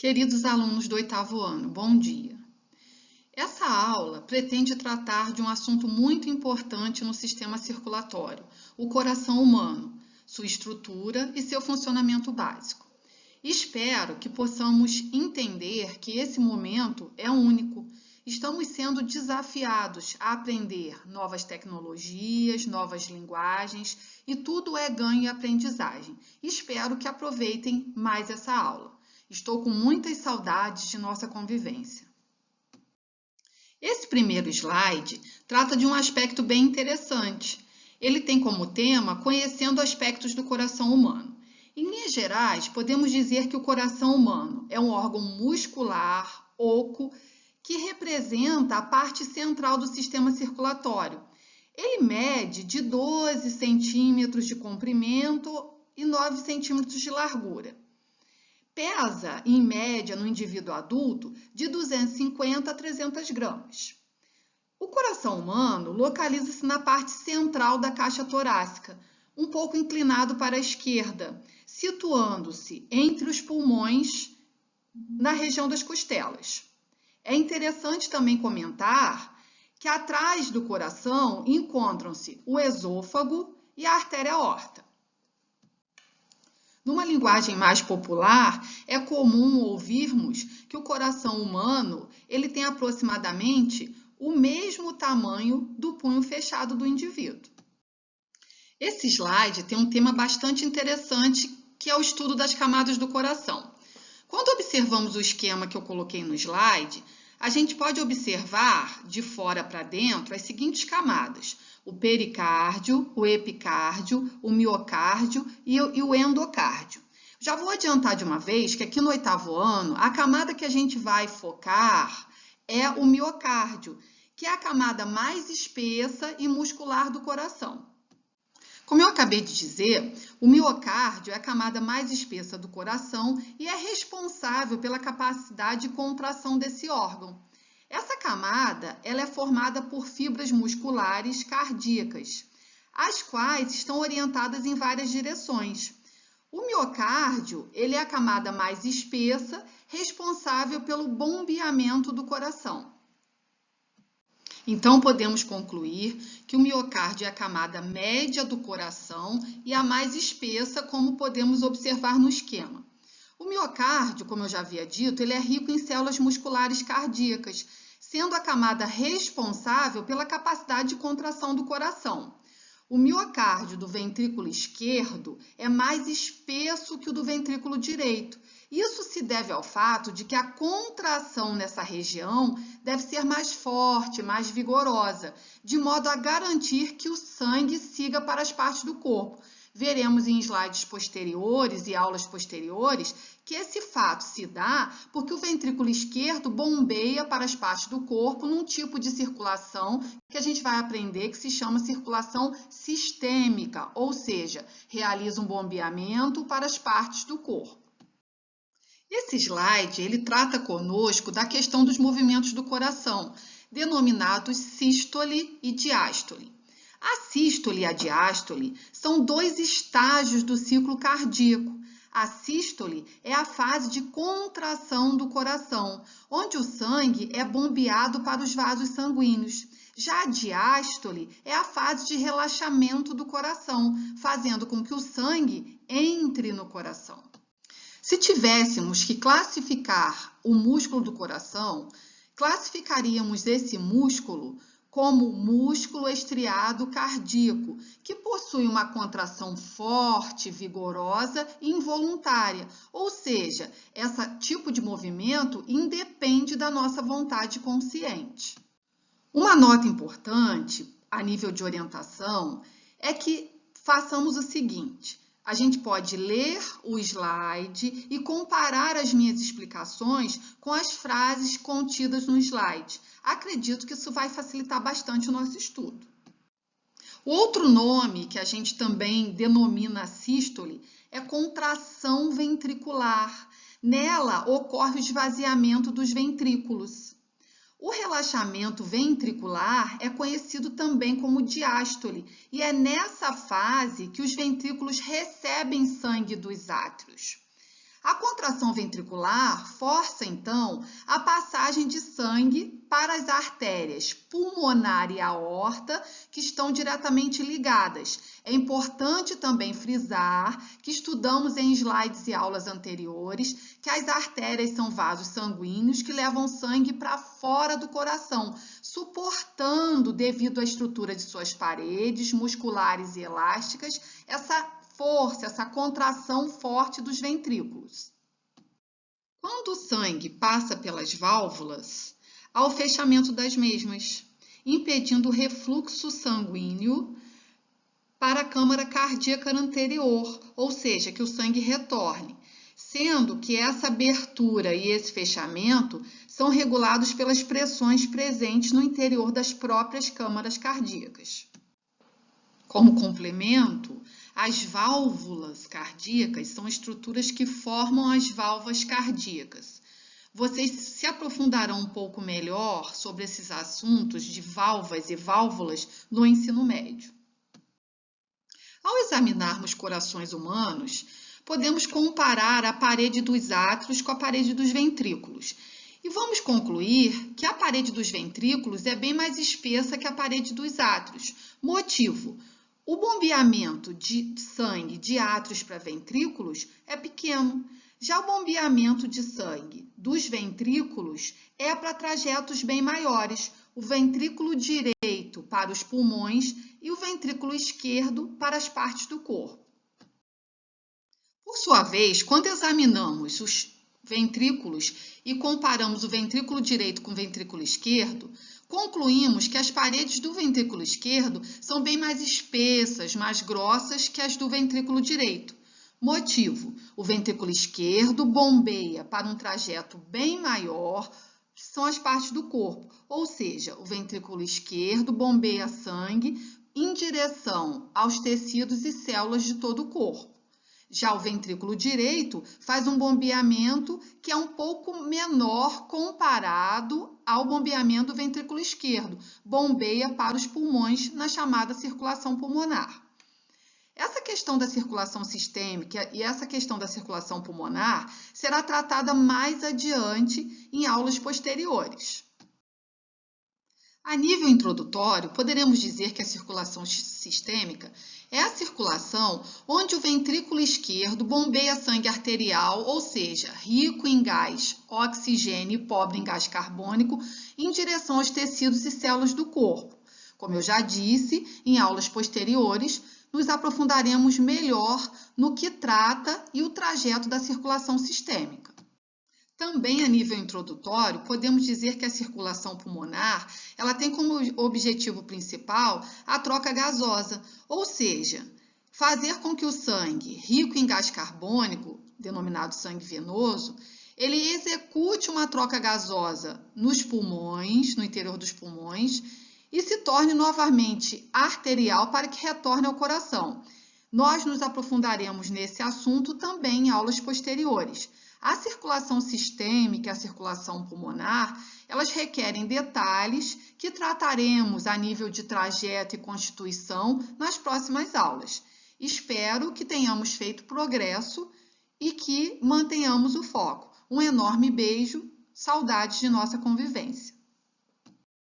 Queridos alunos do 8º ano, bom dia. Essa aula pretende tratar de um assunto muito importante no sistema circulatório, o coração humano, sua estrutura e seu funcionamento básico. Espero que possamos entender que esse momento é único. Estamos sendo desafiados a aprender novas tecnologias, novas linguagens e tudo é ganho e aprendizagem. Espero que aproveitem mais essa aula. Estou com muitas saudades de nossa convivência. Esse primeiro slide trata de um aspecto bem interessante. Ele tem como tema Conhecendo aspectos do coração humano. Em linhas gerais, podemos dizer que o coração humano é um órgão muscular, oco, que representa a parte central do sistema circulatório. Ele mede de 12 centímetros de comprimento e 9 centímetros de largura. Pesa, em média, no indivíduo adulto, de 250 a 300 gramas. O coração humano localiza-se na parte central da caixa torácica, um pouco inclinado para a esquerda, situando-se entre os pulmões, na região das costelas. É interessante também comentar que atrás do coração encontram-se o esôfago e a artéria aorta. Numa linguagem mais popular, é comum ouvirmos que o coração humano ele tem aproximadamente o mesmo tamanho do punho fechado do indivíduo. Esse slide tem um tema bastante interessante, que é o estudo das camadas do coração. Quando observamos o esquema que eu coloquei no slide, a gente pode observar de fora para dentro as seguintes camadas: o pericárdio, o epicárdio, o miocárdio e o endocárdio. Já vou adiantar de uma vez que aqui no 8º ano, a camada que a gente vai focar é o miocárdio, que é a camada mais espessa e muscular do coração. Como eu acabei de dizer, o miocárdio é a camada mais espessa do coração e é responsável pela capacidade de contração desse órgão. Essa camada ela é formada por fibras musculares cardíacas, as quais estão orientadas em várias direções. O miocárdio ele é a camada mais espessa, responsável pelo bombeamento do coração. Então, podemos concluir que o miocárdio é a camada média do coração e a mais espessa, como podemos observar no esquema. O miocárdio, como eu já havia dito, ele é rico em células musculares cardíacas, sendo a camada responsável pela capacidade de contração do coração. O miocárdio do ventrículo esquerdo é mais espesso que o do ventrículo direito. Isso se deve ao fato de que a contração nessa região deve ser mais forte, mais vigorosa, de modo a garantir que o sangue siga para as partes do corpo. Veremos em slides posteriores e aulas posteriores que esse fato se dá porque o ventrículo esquerdo bombeia para as partes do corpo num tipo de circulação que a gente vai aprender que se chama circulação sistêmica, ou seja, realiza um bombeamento para as partes do corpo. Esse slide ele trata conosco da questão dos movimentos do coração, denominados sístole e diástole. A sístole e a diástole são dois estágios do ciclo cardíaco. A sístole é a fase de contração do coração, onde o sangue é bombeado para os vasos sanguíneos. Já a diástole é a fase de relaxamento do coração, fazendo com que o sangue entre no coração. Se tivéssemos que classificar o músculo do coração, classificaríamos esse músculo como músculo estriado cardíaco, que possui uma contração forte, vigorosa e involuntária, ou seja, esse tipo de movimento independe da nossa vontade consciente. Uma nota importante a nível de orientação é que façamos o seguinte: a gente pode ler o slide e comparar as minhas explicações com as frases contidas no slide. Acredito que isso vai facilitar bastante o nosso estudo. O outro nome que a gente também denomina sístole é contração ventricular. Nela ocorre o esvaziamento dos ventrículos. O relaxamento ventricular é conhecido também como diástole e é nessa fase que os ventrículos recebem sangue dos átrios. A contração ventricular força, então, a passagem de sangue para as artérias pulmonar e aorta, que estão diretamente ligadas. É importante também frisar que estudamos em slides e aulas anteriores que as artérias são vasos sanguíneos que levam sangue para fora do coração, suportando, devido à estrutura de suas paredes musculares e elásticas, essa força, essa contração forte dos ventrículos. Quando o sangue passa pelas válvulas, há o fechamento das mesmas, impedindo o refluxo sanguíneo para a câmara cardíaca anterior, ou seja, que o sangue retorne, sendo que essa abertura e esse fechamento são regulados pelas pressões presentes no interior das próprias câmaras cardíacas. Como complemento, as válvulas cardíacas são estruturas que formam as válvulas cardíacas. Vocês se aprofundarão um pouco melhor sobre esses assuntos de válvulas e válvulas no ensino médio. Ao examinarmos corações humanos, podemos comparar a parede dos átrios com a parede dos ventrículos. E vamos concluir que a parede dos ventrículos é bem mais espessa que a parede dos átrios. Motivo: o bombeamento de sangue de átrios para ventrículos é pequeno. Já o bombeamento de sangue dos ventrículos é para trajetos bem maiores. O ventrículo direito para os pulmões e o ventrículo esquerdo para as partes do corpo. Por sua vez, quando examinamos os ventrículos e comparamos o ventrículo direito com o ventrículo esquerdo, concluímos que as paredes do ventrículo esquerdo são bem mais espessas, mais grossas que as do ventrículo direito. Motivo: o ventrículo esquerdo bombeia para um trajeto bem maior, que são as partes do corpo, ou seja, o ventrículo esquerdo bombeia sangue em direção aos tecidos e células de todo o corpo. Já o ventrículo direito faz um bombeamento que é um pouco menor comparado ao bombeamento do ventrículo esquerdo, bombeia para os pulmões na chamada circulação pulmonar. Essa questão da circulação sistêmica e essa questão da circulação pulmonar será tratada mais adiante em aulas posteriores. A nível introdutório, poderemos dizer que a circulação sistêmica é a circulação onde o ventrículo esquerdo bombeia sangue arterial, ou seja, rico em gás, oxigênio e pobre em gás carbônico, em direção aos tecidos e células do corpo. Como eu já disse, em aulas posteriores, nos aprofundaremos melhor no que trata e o trajeto da circulação sistêmica. Também a nível introdutório, podemos dizer que a circulação pulmonar, ela tem como objetivo principal a troca gasosa, ou seja, fazer com que o sangue rico em gás carbônico, denominado sangue venoso, ele execute uma troca gasosa nos pulmões, no interior dos pulmões, e se torne novamente arterial para que retorne ao coração. Nós nos aprofundaremos nesse assunto também em aulas posteriores. A circulação sistêmica e a circulação pulmonar, elas requerem detalhes que trataremos a nível de trajeto e constituição nas próximas aulas. Espero que tenhamos feito progresso e que mantenhamos o foco. Um enorme beijo, saudades de nossa convivência.